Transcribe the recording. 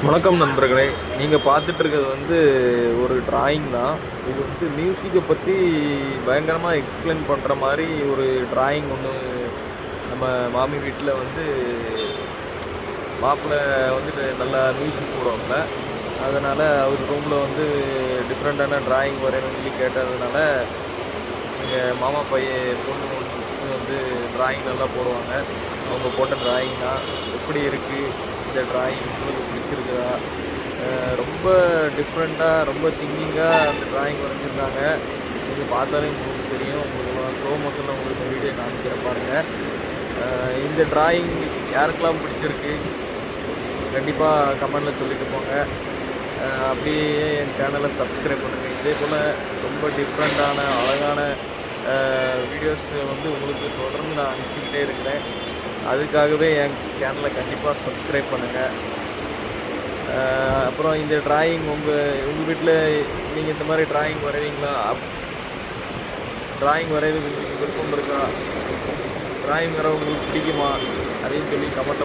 வணக்கம் நண்பர்களே. நீங்கள் பார்த்துட்டு இருக்கிறது ஒரு டிராயிங் தான். இது மியூசிக்கை பற்றி பயங்கரமாக எக்ஸ்பிளைன் பண்ணுற மாதிரி ஒரு டிராயிங் ஒன்று நம்ம மாமி வீட்டில் மாப்பிள்ளை நல்லா மியூசிக் போடுவாங்க. அதனால் அவர் ரூமில் டிஃப்ரெண்ட்டான டிராயிங் வரையணும்னு சொல்லி கேட்டதுனால எங்கள் மாமா பையன் பொண்ணு டிராயிங் நல்லா போடுவாங்க. அவங்க போட்ட டிராயிங் தான். எப்படி இருக்குது இந்த டிராயிங், உங்களுக்கு பிடிச்சிருக்குதா? ரொம்ப டிஃப்ரெண்ட்டாக, ரொம்ப திங்கிங்காக அந்த டிராயிங் வரைஞ்சிருந்தாங்க. நீங்கள் பார்த்தாலே உங்களுக்கு தெரியும். உங்களுக்கு ஸ்லோ மோஷனில் உங்களுக்கு இந்த வீடியோ காமிக்கிறேன் பாருங்கள். இந்த டிராயிங் யாருக்கெல்லாம் பிடிச்சிருக்கு கண்டிப்பாக கமெண்டில் சொல்லிட்டு போங்க. அப்படியே என் சேனலை சப்ஸ்கிரைப் பண்ணுங்கள். இதே போல் ரொம்ப டிஃப்ரெண்ட்டான அழகான வீடியோஸ் உங்களுக்கு தொடர்ந்து நான் அனுப்பிச்சிக்கிட்டே இருக்கிறேன். அதுக்காகவே என் சேனலை கண்டிப்பாக சப்ஸ்கிரைப் பண்ணுங்கள். அப்புறம் இந்த டிராயிங் உங்கள் வீட்டில் நீங்கள் இந்த மாதிரி டிராயிங் வரைவீங்களா? டிராயிங் வரைகிறது உங்களுக்கு விருப்பம் இருக்கா? டிராயிங் வர உங்களுக்கு பிடிக்குமா? அதையும் சொல்லி கமெண்ட்